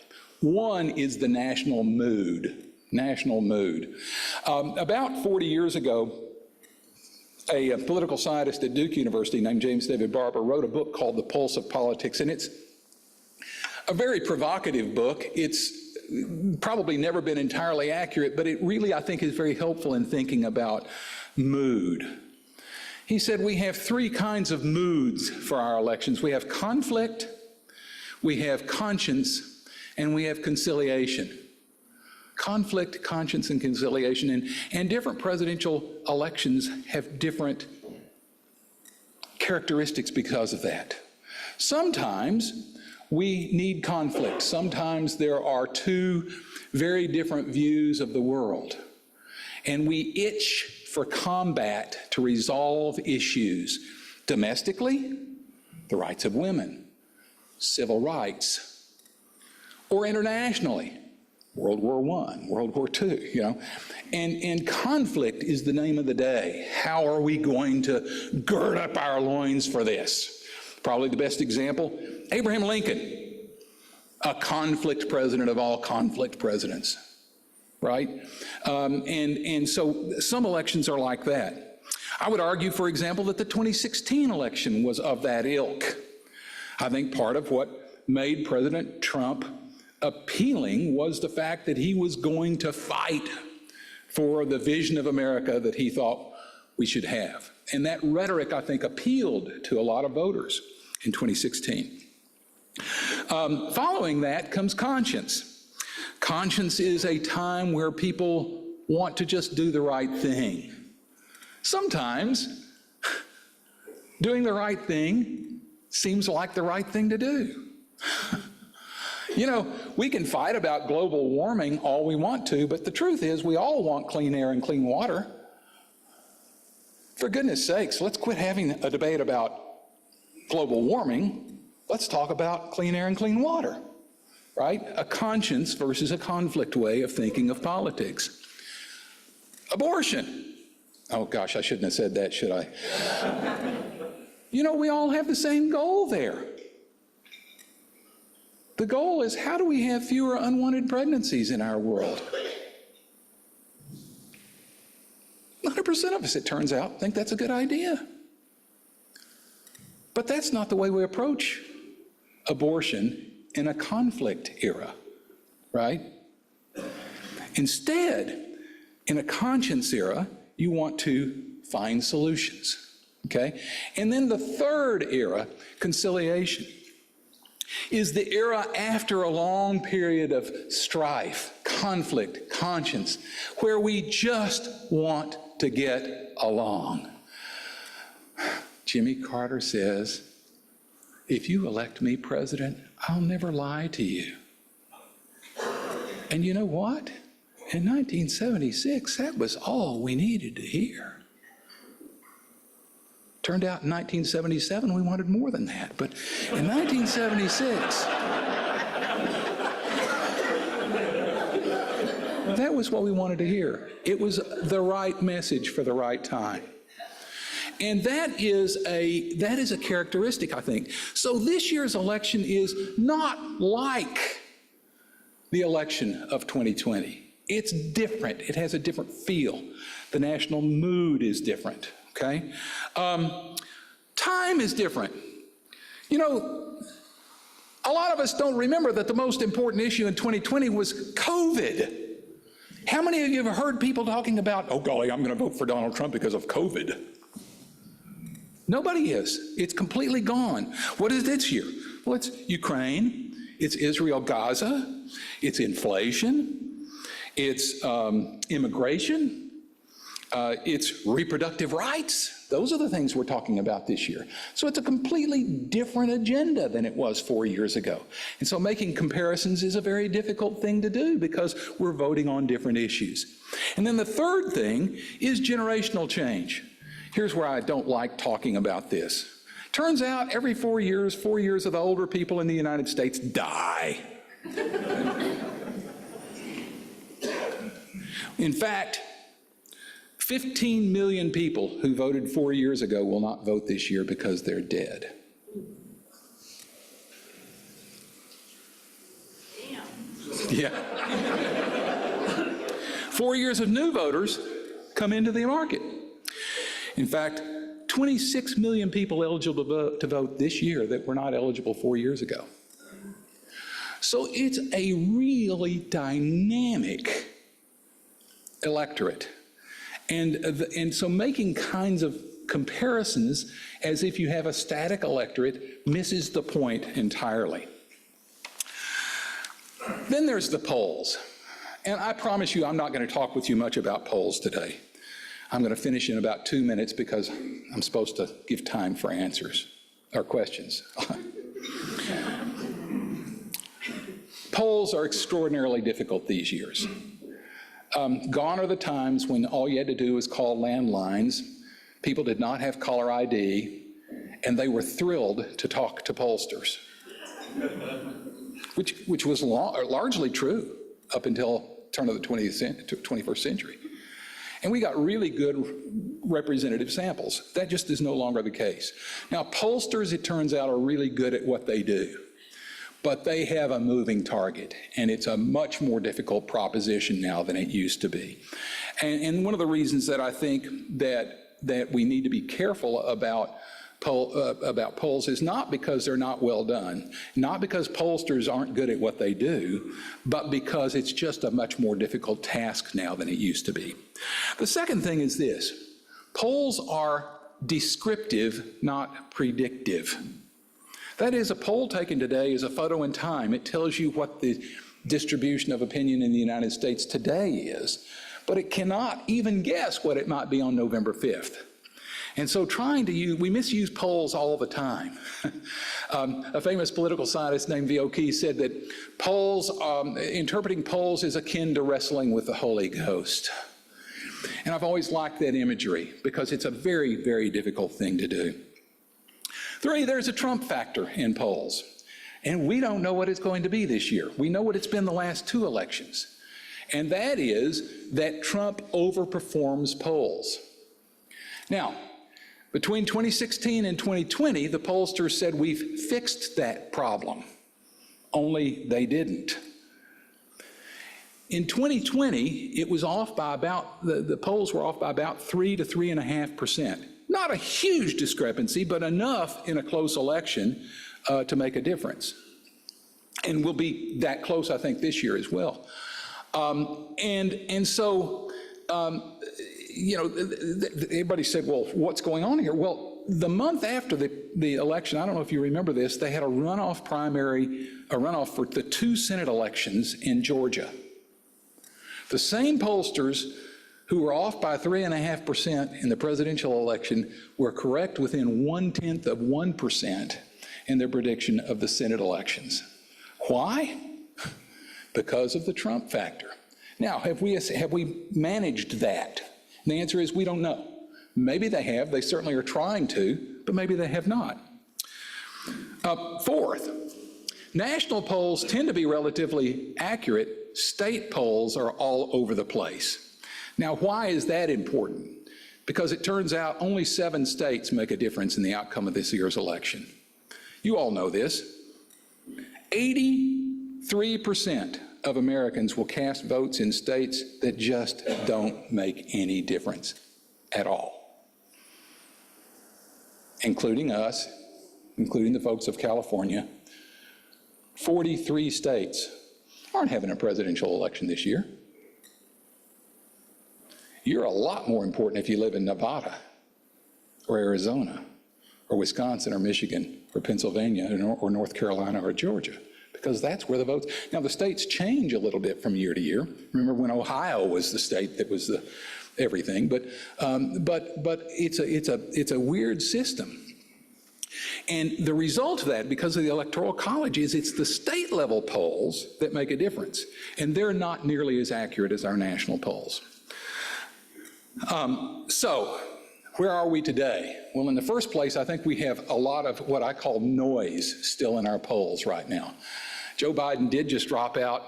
One is the national mood. About 40 years ago, a political scientist at Duke University named James David Barber wrote a book called The Pulse of Politics, and it's a very provocative book. It's probably never been entirely accurate, but it really, I think, is very helpful in thinking about mood. He said we have three kinds of moods for our elections. We have conflict, we have conscience, and we have conciliation. Conflict, conscience, and conciliation, and different presidential elections have different characteristics because of that. Sometimes we need conflict. Sometimes there are two very different views of the world, and we itch for combat to resolve issues domestically, the rights of women, civil rights, or internationally, World War I, World War II, you know. And conflict is the name of the day. How are we going to gird up our loins for this? Probably the best example, Abraham Lincoln, a conflict president of all conflict presidents, right? And so some elections are like that. I would argue, for example, that the 2016 election was of that ilk. I think part of what made President Trump appealing was the fact that he was going to fight for the vision of America that he thought we should have. And that rhetoric, I think, appealed to a lot of voters in 2016. Following that comes conscience. Conscience is a time where people want to just do the right thing. Sometimes doing the right thing seems like the right thing to do. You know, we can fight about global warming all we want to, but the truth is we all want clean air and clean water. For goodness sakes, let's quit having a debate about global warming. Let's talk about clean air and clean water, right? A conscience versus a conflict way of thinking of politics. Abortion. Oh gosh, I shouldn't have said that, should I? You know, we all have the same goal there. The goal is, how do we have fewer unwanted pregnancies in our world? 100% of us, it turns out, think that's a good idea. But that's not the way we approach abortion in a conflict era, right? Instead, in a conscience era, you want to find solutions, okay? And then the third era, conciliation, is the era after a long period of strife, conflict, conscience, where we just want to get along. Jimmy Carter says, if you elect me president, I'll never lie to you. And you know what? In 1976, that was all we needed to hear. Turned out in 1977, we wanted more than that. But in 1976, that was what we wanted to hear. It was the right message for the right time. And that is a characteristic, I think. So this year's election is not like the election of 2020. It's different. It has a different feel. The national mood is different. Okay? Time is different. You know, a lot of us don't remember that the most important issue in 2020 was COVID. How many of you have heard people talking about, oh golly, I'm going to vote for Donald Trump because of COVID? Nobody is. It's completely gone. What is this year? Well, it's Ukraine, it's Israel, Gaza, it's inflation, it's immigration, It's reproductive rights. Those are the things we're talking about this year. So it's a completely different agenda than it was 4 years ago. And so making comparisons is a very difficult thing to do because we're voting on different issues. And then the third thing is generational change. Here's where I don't like talking about this. Turns out every 4 years of the older people in the United States die. In fact, 15 million people who voted 4 years ago will not vote this year because they're dead. Damn. Yeah. 4 years of new voters come into the market. In fact, 26 million people eligible to vote this year that were not eligible 4 years ago. So it's a really dynamic electorate. And so making kinds of comparisons as if you have a static electorate misses the point entirely. Then there's the polls. And I promise you, I'm not going to talk with you much about polls today. I'm going to finish in about 2 minutes because I'm supposed to give time for answers or questions. Polls are extraordinarily difficult these years. Gone are the times when all you had to do was call landlines. People did not have caller ID, and they were thrilled to talk to pollsters, which was largely true up until turn of the 21st century. And we got really good representative samples. That just is no longer the case. Now, pollsters, it turns out, are really good at what they do, but they have a moving target, and it's a much more difficult proposition now than it used to be. And one of the reasons that I think that we need to be careful about polls is not because they're not well done, not because pollsters aren't good at what they do, but because it's just a much more difficult task now than it used to be. The second thing is this: polls are descriptive, not predictive. That is, a poll taken today is a photo in time. It tells you what the distribution of opinion in the United States today is, but it cannot even guess what it might be on November 5th. And so we misuse polls all the time. A famous political scientist named V.O. Key said that interpreting polls is akin to wrestling with the Holy Ghost. And I've always liked that imagery because it's a very, very difficult thing to do. 3, there's a Trump factor in polls. And we don't know what it's going to be this year. We know what it's been the last 2 elections. And that is that Trump overperforms polls. Now, between 2016 and 2020, the pollsters said we've fixed that problem, only they didn't. In 2020, it was off by about, the polls were off by about 3 to 3.5%. Not a huge discrepancy, but enough in a close election to make a difference. And we'll be that close, I think, this year as well. Everybody said, well, what's going on here? Well, the month after the election, I don't know if you remember this, they had a runoff for the 2 Senate elections in Georgia. The same pollsters who were off by 3.5% in the presidential election were correct within 0.1% in their prediction of the Senate elections. Why? Because of the Trump factor. Now, have we managed that? And the answer is we don't know. Maybe they have. They certainly are trying to, but maybe they have not. 4th, national polls tend to be relatively accurate. State polls are all over the place. Now, why is that important? Because it turns out only 7 states make a difference in the outcome of this year's election. You all know this. 83% of Americans will cast votes in states that just don't make any difference at all, including us, including the folks of California. 43 states aren't having a presidential election this year. You're a lot more important if you live in Nevada or Arizona or Wisconsin or Michigan or Pennsylvania or North Carolina or Georgia, because that's where the votes. Now, the states change a little bit from year to year. Remember when Ohio was the state that was everything, but it's a weird system. And the result of that, because of the Electoral College, is it's the state level polls that make a difference, and they're not nearly as accurate as our national polls. So, where are we today? Well, in the first place, I think we have a lot of what I call noise still in our polls right now. Joe Biden did just drop out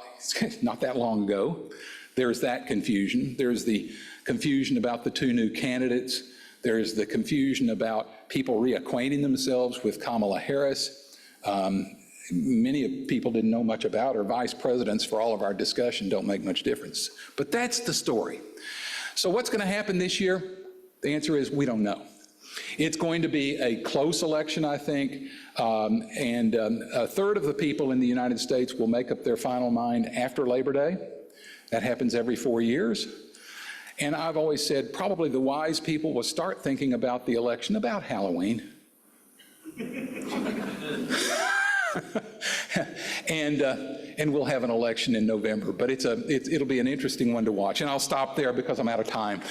not that long ago. There's that confusion. There's the confusion about the two new candidates. There's the confusion about people reacquainting themselves with Kamala Harris. Many people didn't know much about her. Vice presidents, for all of our discussion, don't make much difference. But that's the story. So what's going to happen this year? The answer is we don't know. It's going to be a close election, I think, and a third of the people in the United States will make up their final mind after Labor Day. That happens every 4 years. And I've always said probably the wise people will start thinking about the election about Halloween. And we'll have an election in November. But it'll be an interesting one to watch. And I'll stop there because I'm out of time.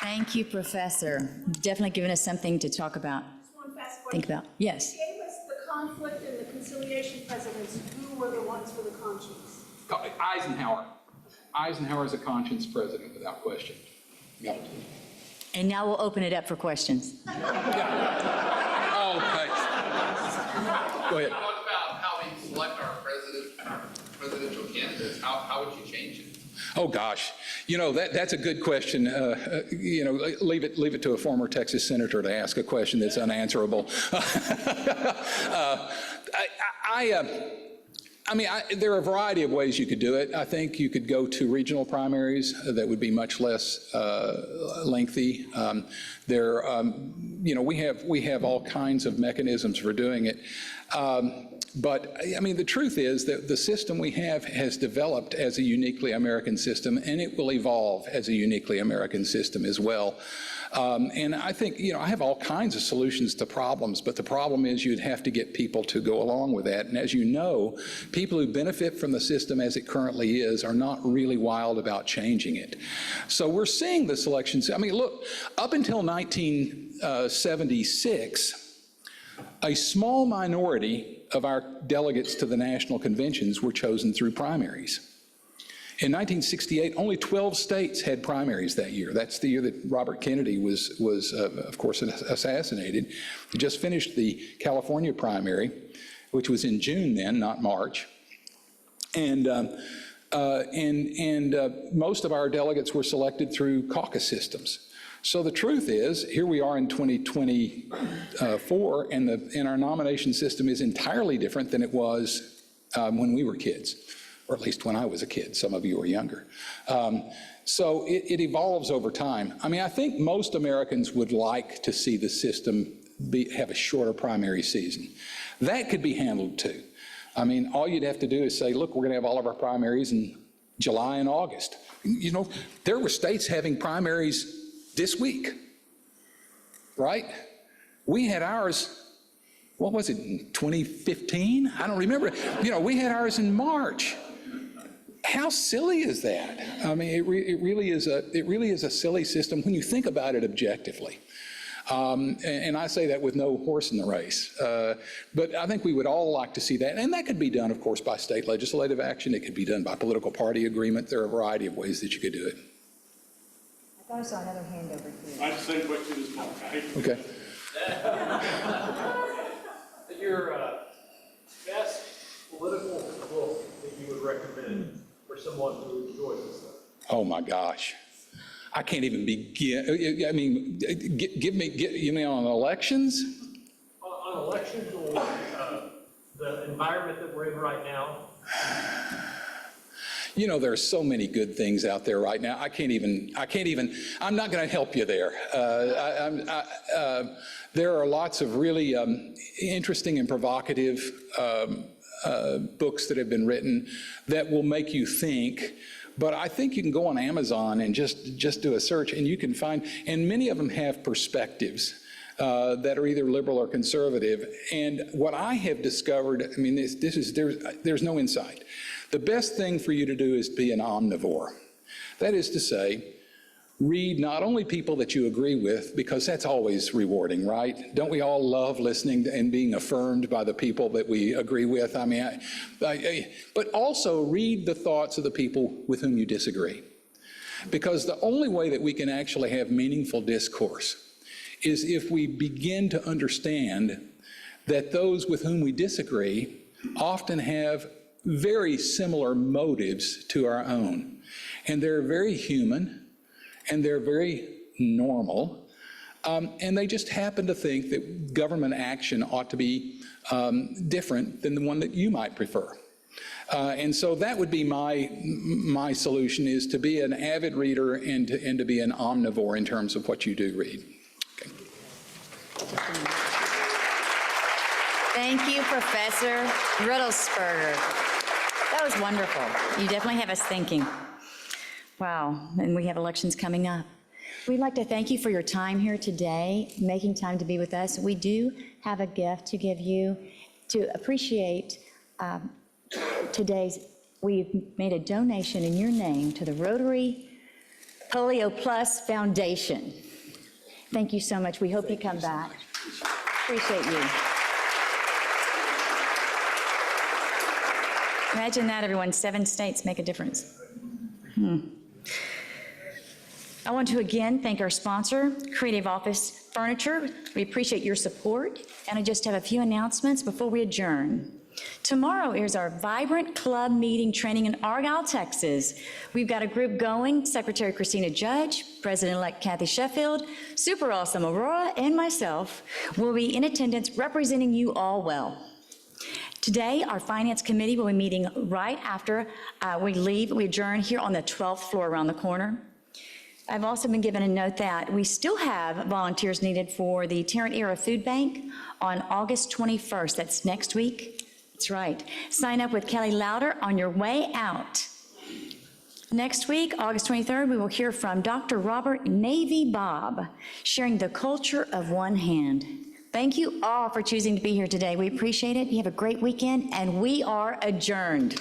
Thank you, Professor. Definitely giving us something to talk about. One fast question. Think about. Yes. You gave us the conflict and the conciliation presidents. Who were the ones for the conscience? Eisenhower. Eisenhower is a conscience president, without question. Yep. And now we'll open it up for questions. Okay. Go ahead. What about how we select our presidential candidates? How would you change it? Oh, gosh. You know, that's a good question. You know, leave it to a former Texas senator to ask a question that's unanswerable. There are a variety of ways you could do it. I think you could go to regional primaries that would be much less lengthy. We have all kinds of mechanisms for doing it. But the truth is that the system we have has developed as a uniquely American system, and it will evolve as a uniquely American system as well. And I think, I have all kinds of solutions to problems, but the problem is you'd have to get people to go along with that. And as you know, people who benefit from the system as it currently is are not really wild about changing it. So we're seeing this election. Look, up until 1976, a small minority of our delegates to the national conventions were chosen through primaries. In 1968, only 12 states had primaries that year. That's the year that Robert Kennedy was of course, assassinated. We just finished the California primary, which was in June then, not March. And most of our delegates were selected through caucus systems. So the truth is, here we are in 2024, and our nomination system is entirely different than it was when we were kids, or at least when I was a kid. Some of you are younger. So it evolves over time. I think most Americans would like to see the system have a shorter primary season. That could be handled too. All you'd have to do is say, look, we're going to have all of our primaries in July and August. There were states having primaries this week, right? We had ours, what was it, in 2015? I don't remember. We had ours in March. How silly is that? It really is a silly system when you think about it objectively. And I say that with no horse in the race. But I think we would all like to see that. And that could be done, of course, by state legislative action. It could be done by political party agreement. There are a variety of ways that you could do it. I thought I saw another hand over here. I just said question is Mark. Okay. Your best political book that you would recommend for someone who enjoys this stuff? Oh my gosh. I can't even begin. You mean on elections? On elections or the environment that we're in right now? There are so many good things out there right now. I'm not going to help you there. There are lots of really interesting and provocative books that have been written that will make you think. But I think you can go on Amazon and just do a search, and you can find, and many of them have perspectives that are either liberal or conservative. And what I have discovered, I mean, there's no insight. The best thing for you to do is be an omnivore. That is to say, read not only people that you agree with, because that's always rewarding, right? Don't we all love listening and being affirmed by the people that we agree with? I mean, but also read the thoughts of the people with whom you disagree. Because the only way that we can actually have meaningful discourse is if we begin to understand that those with whom we disagree often have very similar motives to our own. And they're very human, and they're very normal, and they just happen to think that government action ought to be different than the one that you might prefer. And so that would be my solution, is to be an avid reader and to be an omnivore in terms of what you do read. Okay. Thank you, Professor Riddlesberger. That was wonderful. You definitely have us thinking. Wow, and we have elections coming up. We'd like to thank you for your time here today, making time to be with us. We do have a gift to give you to appreciate we've made a donation in your name to the Rotary Polio Plus Foundation. Thank you so much. We hope you come back. Appreciate you. Imagine that, everyone. 7 states make a difference. I want to again thank our sponsor, Creative Office Furniture. We appreciate your support. And I just have a few announcements before we adjourn. Tomorrow is our Vibrant Club Meeting training in Argyle, Texas. We've got a group going, Secretary Christina Judge, President-elect Kathy Sheffield, Super Awesome Aurora, and myself will be in attendance representing you all well. Today, our Finance Committee will be meeting right after we adjourn here on the 12th floor around the corner. I've also been given a note that we still have volunteers needed for the Tarrant Era Food Bank on August 21st. That's next week. That's right. Sign up with Kelly Louder on your way out. Next week, August 23rd, we will hear from Dr. Robert Navy Bob, sharing the culture of one hand. Thank you all for choosing to be here today. We appreciate it. You have a great weekend, and we are adjourned.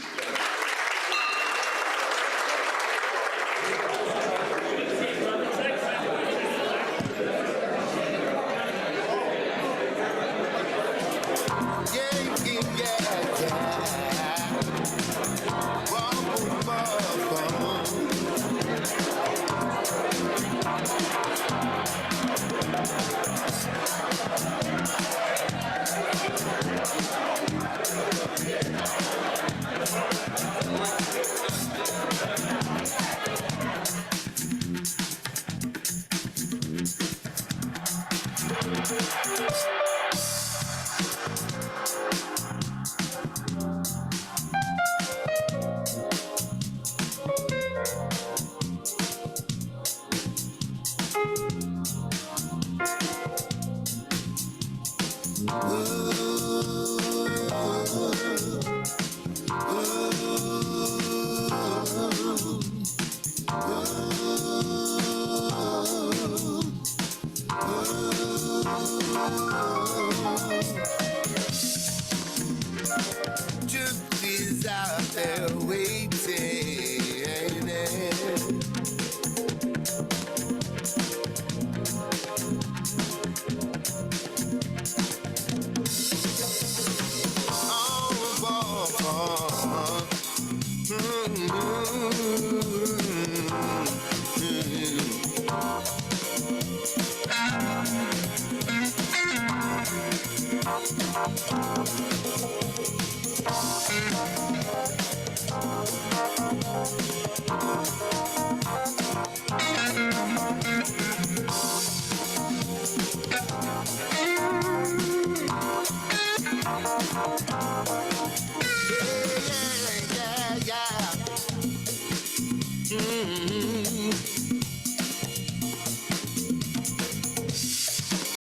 Truth is out there waiting. Oh,